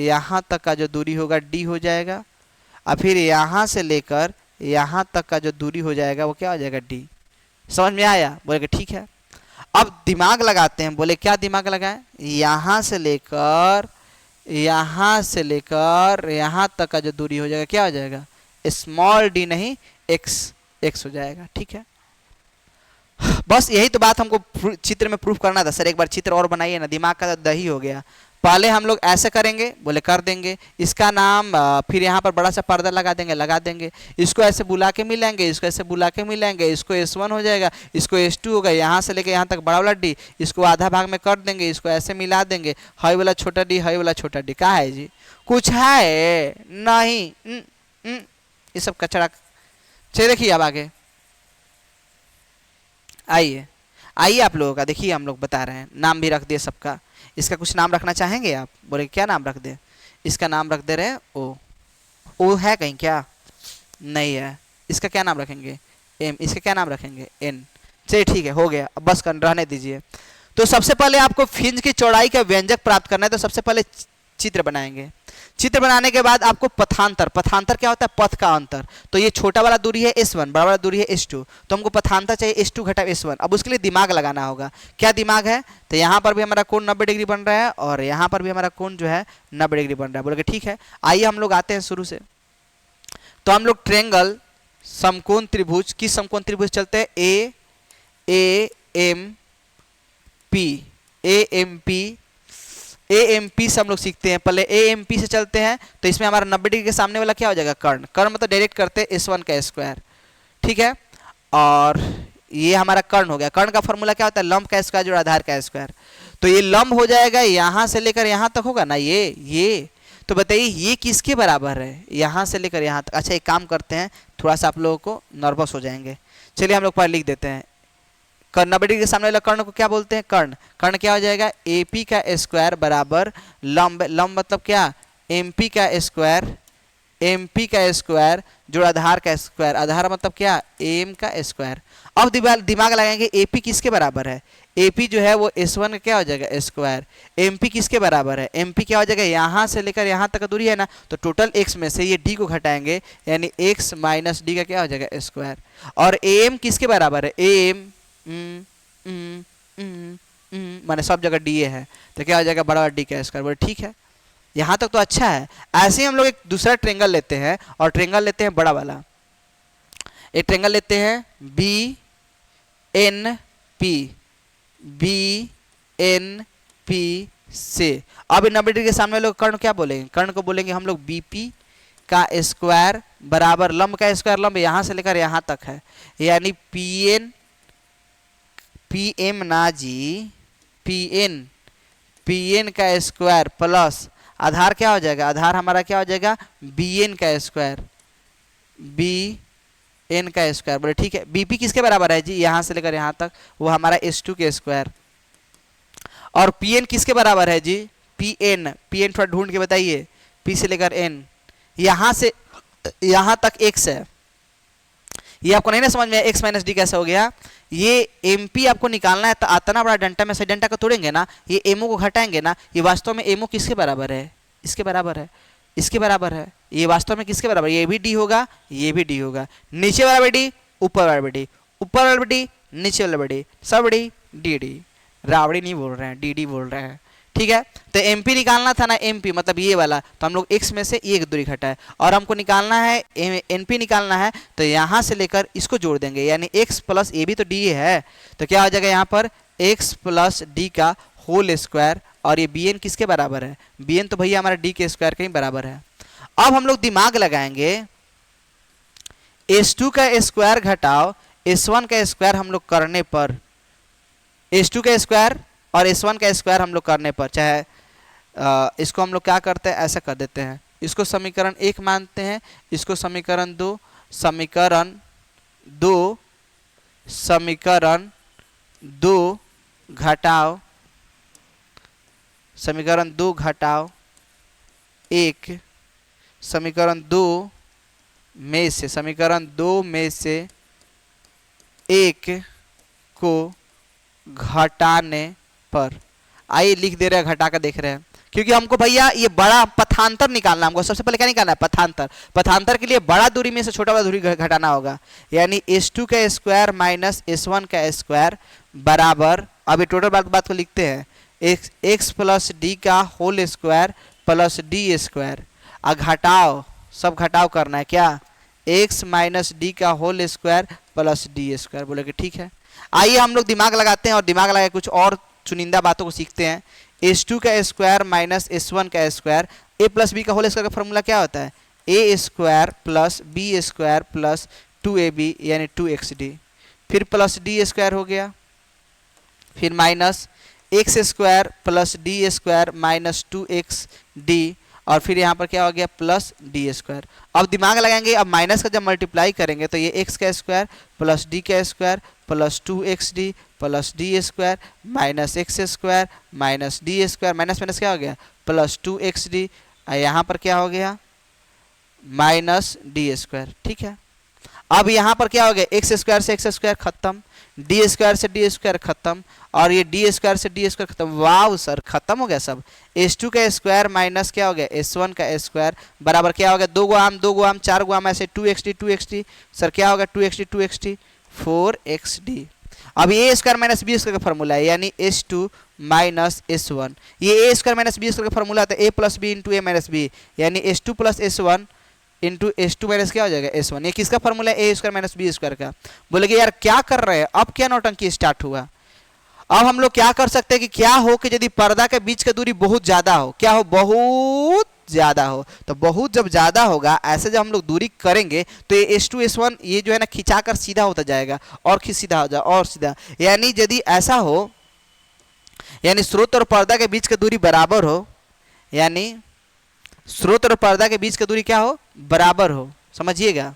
[SPEAKER 1] यहां तक का जो दूरी होगा d हो जाएगा, और फिर यहां से लेकर यहां तक का जो दूरी हो जाएगा वो क्या हो जाएगा d। समझ में आया? बोले कि ठीक है। अब दिमाग लगाते हैं। बोले क्या दिमाग लगाएं? यहां से लेकर यहां तक का जो दूरी हो जाएगा क्या हो जाएगा स्मॉल d, नहीं x हो जाएगा। ठीक है, बस यही तो बात हमको चित्र में प्रूफ करना था। सर एक बार चित्र और बनाइए ना, दिमाग का तो दही हो गया। पहले हम लोग ऐसे करेंगे, बोले कर देंगे। इसका नाम फिर यहाँ पर बड़ा सा पर्दा लगा देंगे। इसको ऐसे बुला के मिलाएंगे, इसको ऐसे बुला के मिलाएंगे। इसको S1 हो जाएगा, इसको S2 होगा। यहाँ से लेके यहाँ तक बड़ा वाला डी, इसको आधा भाग में कर देंगे, इसको ऐसे मिला देंगे। हाई वाला छोटा डी, हाई वाला छोटा डी। क्या है जी? कुछ है नहीं। ये सब कचरा। चलिए देखिए अब आगे आइए आप लोगों का देखिए, हम लोग बता रहे हैं। नाम भी रख दिए सबका। इसका कुछ नाम रखना चाहेंगे आप? बोले क्या नाम रख दे? इसका नाम रख दे रहे हैं ओ है कहीं क्या? नहीं है। इसका क्या नाम रखेंगे? एम। इसका क्या नाम रखेंगे? एन। चलिए ठीक है, हो गया। अब बस रहने दीजिए। तो सबसे पहले आपको फ्रिंज की चौड़ाई का व्यंजक प्राप्त करना है, तो सबसे पहले चित्र बनाएंगे। चित्र बनाने के बाद आपको पथांतर क्या होता है? पथ का अंतर। तो ये छोटा वाला दूरी है S1, बड़ा वाला दूरी है S2, तो हमको पथांतर चाहिए S2 घटा S1। अब उसके लिए दिमाग लगाना होगा। क्या दिमाग है? तो यहाँ पर भी हमारा कोण 90 डिग्री बन रहा है और यहाँ पर भी हमारा कोण जो है 90 डिग्री बन रहा है। बोले कि ठीक है, आइए हम लोग आते हैं शुरू से। तो हम लोग ट्रेंगल समकोण त्रिभुज, किस समकोण त्रिभुज चलते हैं? AMP से हम लोग सीखते हैं। पहले AMP से चलते हैं, तो इसमें हमारा 90 डिग्री के सामने वाला क्या हो जाएगा? कर्ण। कर्ण मतलब डायरेक्ट करते हैं S1 का स्क्वायर। ठीक है, और ये हमारा कर्ण हो गया। कर्ण का फॉर्मूला क्या होता है? लंब का स्क्वायर जोड़ आधार का स्क्वायर। तो ये लंब हो जाएगा, यहां से लेकर यहां तक होगा ना ये। तो बताइए ये किसके बराबर है? यहां से लेकर यहां तक। अच्छा एक काम करते हैं, थोड़ा सा आप लोगों को नर्वस हो जाएंगे। चलिए हम लोग पहले लिख देते हैं। 90 डिग्री के सामने वाला कर्ण को क्या बोलते हैं? कर्ण। कर्ण क्या हो जाएगा? AP का स्क्वायर बराबर लंब। लंब मतलब क्या? MP का स्क्वायर जोड़ आधार का स्क्वायर। आधार मतलब क्या? AM का स्क्वायर। अब दिमाग लगाएंगे, AP किसके बराबर है? AP जो है वो S1 का क्या हो जाएगा? स्क्वायर। MP किसके बराबर है? MP क्या हो जाएगा? यहाँ से लेकर यहाँ तक का दूरी है ना, तो टोटल x में से ये d को घटाएंगे, यानी x माइनस d का क्या हो जाएगा? स्क्वायर। और AM किसके बराबर है? AM माने सब जगह डी है, तो क्या हो जाएगा? बड़ा डी का स्क्वायर। बोले ठीक है, यहां तक तो अच्छा है। ऐसे ही हम लोग एक दूसरा ट्रेंगल लेते हैं, और ट्रेंगल लेते हैं बड़ा वाला। एक ट्रेंगल लेते हैं BNP से। अब 90 डिग्री के सामने लोग कर्ण क्या बोलेंगे? कर्ण को बोलेंगे हम लोग BP का स्क्वायर बराबर लंब का स्क्वायर। लंब यहां से लेकर यहां तक है, यानी PM ना जी, PN का स्क्वायर प्लस आधार क्या हो जाएगा? आधार हमारा क्या हो जाएगा? BN का स्क्वायर। बोले ठीक है। BP किसके बराबर है जी? यहां से लेकर यहां तक, वो हमारा S2 के स्क्वायर। और PN किसके बराबर है जी? PN थोड़ा ढूंढ के बताइए। P से लेकर N, यहां से यहां तक x है। ये आपको नहीं ना समझ में? x माइनस डी कैसे हो गया? ये MP आपको निकालना है, तो इतना बड़ा डंटा में से डंटा को तोड़ेंगे ना, ये MO को घटाएंगे ना, ये वास्तव में MO किसके बराबर है? इसके बराबर है, इसके बराबर है। ये वास्तव में किसके बराबर? ये भी D होगा, ये भी D होगा। नीचे वाला भी D, ऊपर वाला भी D, ऊपर वाला भी D, नीचे वाला भी D, सब D D। रावड़ी नहीं बोल रहे हैं, DD बोल रहे हैं। ठीक है, तो MP निकालना था ना, MP मतलब ये वाला, तो हम लोग x में से एक दूरी घटाए, और हमको निकालना है NP निकालना है, तो यहाँ से लेकर इसको जोड़ देंगे, यानी x प्लस ये भी तो d है, तो क्या हो जाएगा यहाँ पर? x प्लस d का होल स्क्वायर। और ये BN किसके बराबर है? BN तो भैया हमारा d के स्क्वायर के ही बराबर है। अब हम लोग दिमाग लगाएंगे, S2 का स्क्वायर घटाओ S1 का स्क्वायर हम लोग करने पर, S2 का स्क्वायर और S1 का स्क्वायर हम लोग करने पर, चाहे इसको हम लोग क्या करते हैं, ऐसा कर देते हैं, इसको समीकरण 1 मानते हैं, इसको समीकरण 2, समीकरण 2, समीकरण 2 घटाओ, समीकरण 2 घटाओ 1, समीकरण 2 में से, समीकरण 2 में से 1 को घटाने पर, आइए लिख दे रहे हैं, घटा कर देख रहे हैं, क्योंकि हमको भैया ये बड़ा पथांतर निकालना, हमको सबसे पहले क्या निकालना है, पथांतर। पथांतर के लिए बड़ा दूरी में से छोटा वाला दूरी घटाना होगा, यानी s2 का स्क्वायर माइनस s1 का स्क्वायर बराबर, अब ये टोटल बात को लिखते हैं, x प्लस डी का whole square plus D square, घटाओ, सब घटाओ करना है क्या, x माइनस डी का whole square plus D square. बोले कि ठीक है। आइए हम लोग दिमाग लगाते हैं और दिमाग लगा कुछ और चुनिंदा बातों को सीखते हैं। s2 का स्क्वायर माइनस s1 का स्क्वायर, a प्लस बी का होल स्क्वायर का फॉर्मूला क्या होता है, a square plus B square plus 2ab यानी 2xd, फिर प्लस डी स्क्वायर हो गया, फिर minus x square plus D square minus 2xd, और फिर यहाँ पर क्या हो गया, प्लस डी स्क्वायर। अब दिमाग लगाएंगे, अब माइनस का जब मल्टीप्लाई करेंगे तो ये x का स्क्वायर प्लस डी का square plus 2xd plus D square minus x square minus D square, minus minus क्या हो गया, प्लस 2xd, यहाँ पर क्या हो गया, माइनस डी स्क्वायर। ठीक है, अब यहाँ पर क्या हो गया, एक्स स्क्वायर से एक्स स्क्वायर खत्म, डी स्क्वायर से डी स्क्वायर खत्म, और ये डी स्क्वायर से डी स्क्वायर खत्म। वाव सर, खत्म हो गया सब। s2 का स्क्वायर माइनस क्या हो गया, s1 का स्क्वायर बराबर क्या हो गया, 2 गो आम 4 गो आम ऐसे 2xd सर क्या होगा, 2xd 4xd। अब ये a square minus B square का फॉर्मूला है, यानी s2 माइनस s1, ये a square minus B square का फॉर्मूला आता है a plus B into A minus B, यानी s2 plus s1 into s2 minus क्या हो जाएगा s1। ये किसका फॉर्मूला है, a square minus B square का। बोले कि यार क्या कर रहे हैं, अब क्या नौटंकी स्टार्ट हुआ। अब हम लोग क्या कर सकते हैं कि क्या हो कि यदि पर्दा के बीच की दूरी बहुत ज्यादा हो, क्या हो, बहुत ज्यादा हो, तो बहुत जब ज्यादा होगा, ऐसे जब हम लोग दूरी करेंगे तो ये s2 s1 ये जो है ना खिंचाकर सीधा होता जाएगा, और सीधा हो जाए और सीधा, यानी यदि ऐसा हो, यानी स्रोत और पर्दा के बीच की दूरी बराबर हो, यानी स्रोत और पर्दा के बीच की दूरी क्या हो, बराबर हो, समझिएगा।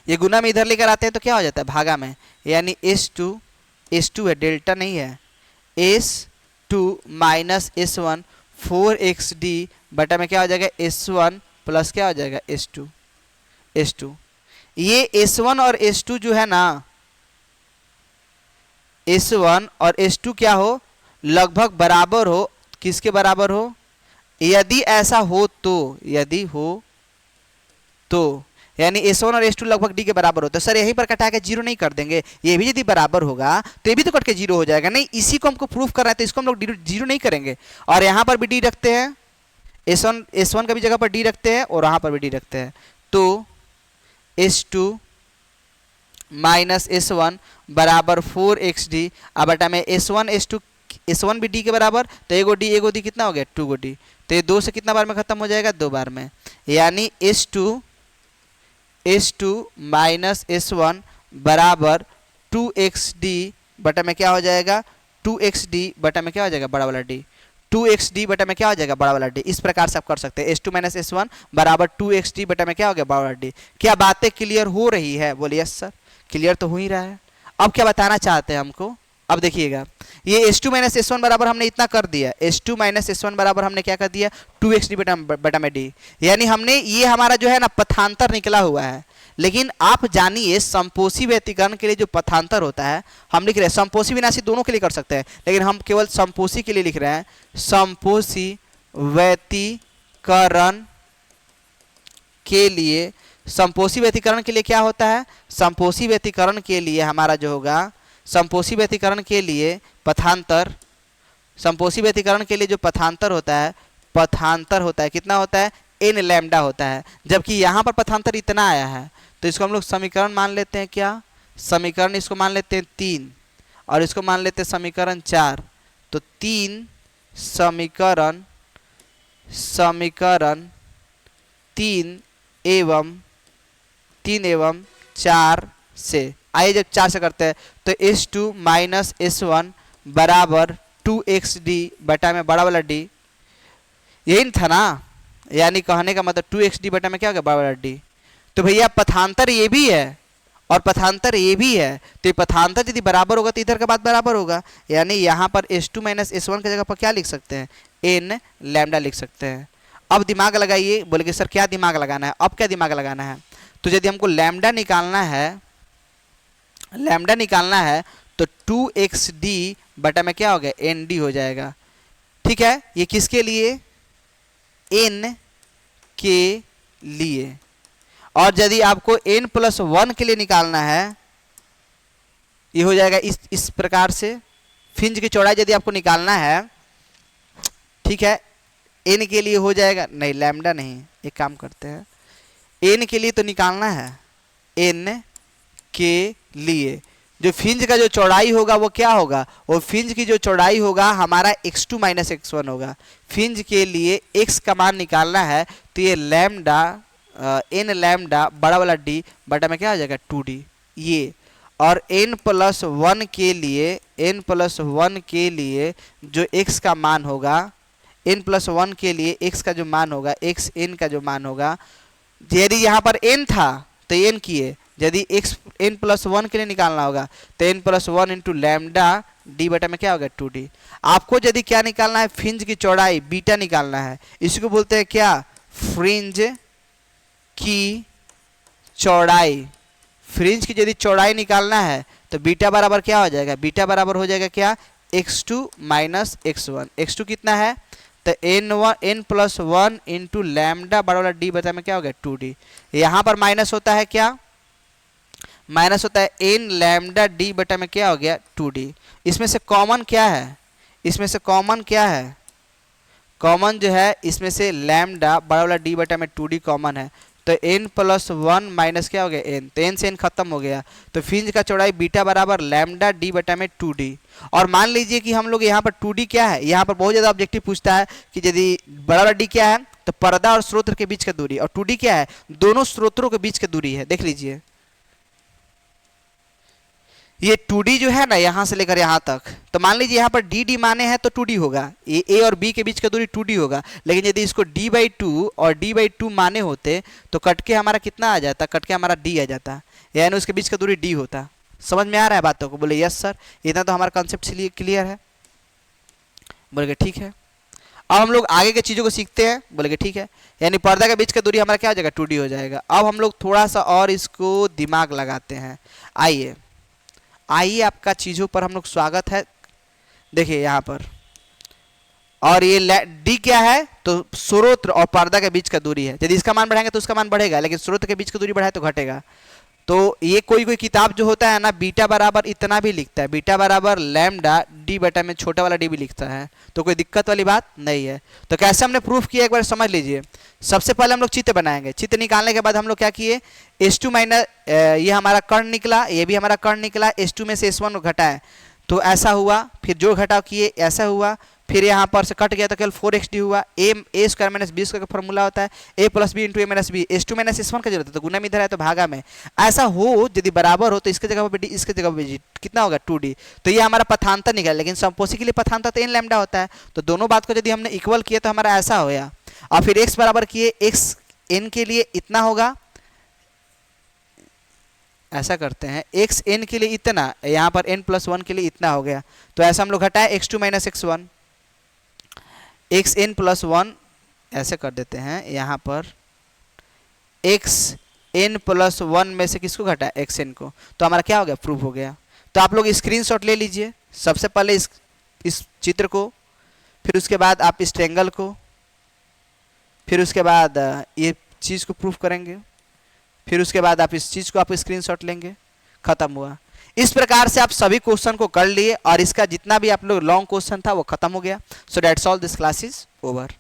[SPEAKER 1] ये गुना में इधर लेकर आते हैं तो क्या हो जाता है, भागा में, यानी s2 है, डेल्टा नहीं है, s2 माइनस s1 4xd बटा में क्या हो जाएगा, s1 प्लस क्या हो जाएगा, s2। ये s1 और s2 जो है ना, s1 और s2 क्या हो, लगभग बराबर हो, किसके बराबर हो, यदि ऐसा हो तो, यदि हो तो, यानी s1 और s2 लगभग d के बराबर होता है। सर यहीं पर कटा के जीरो नहीं कर देंगे, ये भी यदि बराबर होगा तो ये भी तो कट के जीरो हो जाएगा, नहीं इसी को हमको प्रूफ करना है, तो इसको हम लोग जीरो नहीं करेंगे, और यहाँ पर भी d रखते हैं, s1 का भी जगह पर d रखते हैं और यहाँ पर भी d रखते हैं, तो s2 माइनस s1 बराबर 4xd, अब बटा में s1 भी d के बराबर, तो एगो d कितना हो गया, 2 गो d, तो ये 2 से कितना बार में खत्म हो जाएगा, 2 बार में, यानी s2 माइनस s1 बराबर 2xd बटा में क्या हो जाएगा, 2xd बटा में क्या हो जाएगा, बड़ा वाला d, 2xd बटा में क्या हो जाएगा, बड़ा वाला d। इस प्रकार से आप कर सकते हैं, s2 माइनस s1 बराबर 2xd बटा में क्या हो गया, बड़ा वाला d। क्या बातें क्लियर हो रही है, बोलिए यस सर, क्लियर तो हो ही रहा है। अब क्या बताना चाहते हैं हमको, अब देखिएगा, ये s2 माइनस s1 बराबर हमने इतना कर दिया, s2 माइनस s1 बराबर हमने क्या कर दिया, 2xd बटा में d, यानी हमने ये हमारा जो है ना पथांतर निकला हुआ है। लेकिन आप जानिए संपोषी व्यतिकरण के लिए जो पथांतर होता है, हम लिख रहे हैं संपोषी विनाशी दोनों के लिए कर सकते हैं, लेकिन हम केवल संपोषी के लिए लिख रहे हैं, संपोषी व्यतिकरण के लिए, संपोषी व्यतिकरण के लिए क्या होता है, संपोषी व्यतिकरण के लिए हमारा जो होगा, संपोषी व्यतिकरण के लिए पथांतर, संपोषी व्यतिकरण के लिए जो पथांतर होता है कितना होता है, n लैम्डा होता है, जबकि यहाँ पर पथांतर इतना आया है, तो इसको हम लोग समीकरण मान लेते हैं, क्या समीकरण, इसको मान लेते हैं 3 और इसको मान लेते हैं समीकरण 4, तो 3 समीकरण 3 एवं 4 से, आइए जब 4 से करते हैं तो s2 माइनस s1 बराबर 2xd बटा में बड़ा वाला डी, यही था ना, यानी कहने का मतलब 2xd बटा में क्या होगा, बड़ा वाला डी। तो भैया पथांतर ये भी है और पथांतर ये भी है, तो ये पथांतर यदि बराबर होगा तो इधर का बात बराबर होगा, यानी यहाँ पर s2 माइनस s1 की जगह पर क्या लिख सकते हैं, n लैम्डा लिख सकते हैं। अब दिमाग लगाइए, बोले कि सर क्या दिमाग लगाना है, अब क्या दिमाग लगाना है, तो यदि हमको लैम्डा निकालना है तो 2xd बटा में क्या हो गया, nd हो जाएगा। ठीक है, ये किसके लिए, n के लिए। और यदि आपको n+1 के लिए निकालना है, ये हो जाएगा इस प्रकार से, फ्रिंज की चौड़ाई यदि आपको निकालना है, ठीक है, n के लिए हो जाएगा, नहीं लैम्डा नहीं, एक काम करते हैं, n के लिए तो निकालना है, n के लिए जो फ्रिंज का जो चौड़ाई होगा वो क्या होगा, वो फ्रिंज की जो चौड़ाई होगा हमारा x2 माइनस x1 होगा। फ्रिंज के लिए x का मान निकालना है तो ये लैम्डा n लैम्डा बड़ा वाला d बटा में क्या हो जाएगा 2d ये। और n+1 के लिए जो x का मान होगा, n+1 के लिए x का जो मान होगा, x n का जो मान होगा, यदि यहाँ पर n था तो n किए, यदि x n+1 के लिए निकालना होगा तो n+1 इंटू लैम्डा d बटा में क्या होगा 2d। आपको यदि क्या निकालना है, फ्रिंज की चौड़ाई बीटा निकालना है, इसको बोलते हैं क्या, फ्रिंज की चौड़ाई। फ्रिंज की यदि चौड़ाई निकालना है तो बीटा बराबर क्या हो जाएगा, बीटा बराबर हो जाएगा क्या, x2 माइनस x1। x2 कितना है तो n+1 इंटू लैम्डा बड़ा वाला d बता में क्या हो गया 2d। यहाँ पर माइनस होता है क्या, माइनस होता है n लैम्डा d बटा में क्या हो गया 2d। इसमें से कॉमन क्या है, इसमें से कॉमन क्या है, कॉमन जो है इसमें से लैम्डा बड़ा वाला d बटा में 2d कॉमन है, तो n+1 माइनस क्या हो गया n, तो n से n खत्म हो गया। तो फ्रिंज का चौड़ाई बीटा बराबर लैम्डा d बटा में 2d। और मान लीजिए कि हम लोग यहाँ पर 2d क्या है, यहाँ पर बहुत ज़्यादा ऑब्जेक्टिव पूछता है कि यदि बड़ा वाला d क्या है तो पर्दा और स्रोत के बीच का दूरी, और 2d क्या है, दोनों स्रोतों के बीच की दूरी है। देख लीजिए ये 2d जो है ना यहाँ से लेकर यहाँ तक, तो मान लीजिए यहाँ पर dd माने हैं तो 2d होगा, ये a और b के बीच का दूरी 2d होगा। लेकिन यदि इसको d/2 और d/2 माने होते तो कट के हमारा कितना आ जाता, कट के हमारा d आ जाता, यानी उसके बीच का दूरी d होता। समझ में आ रहा है बातों को, बोले यस सर, इतना तो हमारा कॉन्सेप्ट क्लियर है। बोले ठीक है, अब हम लोग आगे के चीज़ों को सीखते हैं। बोले ठीक है, यानी पर्दा के बीच का दूरी हमारा क्या हो जाएगा 2d हो जाएगा। अब हम लोग थोड़ा सा और इसको दिमाग लगाते हैं। आइए आपका चीज़ों पर हम लोग स्वागत है। देखिए यहाँ पर, और ये d क्या है तो स्रोत और पर्दा के बीच का दूरी है। यदि इसका मान बढ़ाएंगे तो उसका मान बढ़ेगा, लेकिन स्रोत के बीच की दूरी बढ़ाए तो घटेगा। तो ये कोई किताब जो होता है ना, बीटा बराबर इतना भी लिखता है, बीटा बराबर लैम्डा d बटा में छोटा वाला d भी लिखता है, तो कोई दिक्कत वाली बात नहीं है। तो कैसे हमने प्रूफ किया एक बार समझ लीजिए। सबसे पहले हम लोग चित्र बनाएंगे, चित्र निकालने के बाद हम लोग क्या किए, s2 माइनस ये हमारा कर्ण निकला, ये भी हमारा कर्ण निकला, s2 में से s1 घटाए तो ऐसा हुआ, फिर जो घटाव किए ऐसा हुआ, फिर यहाँ पर से कट गया तो केवल 4xd हुआ। a square minus b square का फॉर्मूला होता है a plus B into a minus B, s2 minus s1 का जरूरत है तो गुना में इधर है तो भागा में। ऐसा हो यदि बराबर हो तो इसके जगह पर d, इसके जगह पर g, कितना होगा 2d। तो ये हमारा पथांतर निकला, लेकिन समपोषी के लिए पथांतर तो n लैम्डा होता है। तो दोनों बात को यदि हमने इक्वल किया तो हमारा ऐसा होगा। और फिर x बराबर किए, x n के लिए इतना होगा, ऐसा करते हैं x n के लिए इतना, यहाँ पर n+1 के लिए इतना हो गया। तो ऐसा हम लोग घटाए x2 minus x1, x n+1 ऐसे कर देते हैं। यहाँ पर x n+1 में से किसको घटाए, x n को, तो हमारा क्या हो गया, प्रूफ हो गया। तो आप लोग स्क्रीनशॉट ले लीजिए, सबसे पहले इस चित्र को, फिर उसके बाद आप इस ट्रायंगल को, फिर उसके बाद ये चीज़ को प्रूफ करेंगे, फिर उसके बाद आप इस चीज़ को आप स्क्रीनशॉट लेंगे, खत्म हुआ। इस प्रकार से आप सभी क्वेश्चन को कर लिए और इसका जितना भी आप लोग लॉन्ग क्वेश्चन था वो खत्म हो गया। So that's all, this class is over.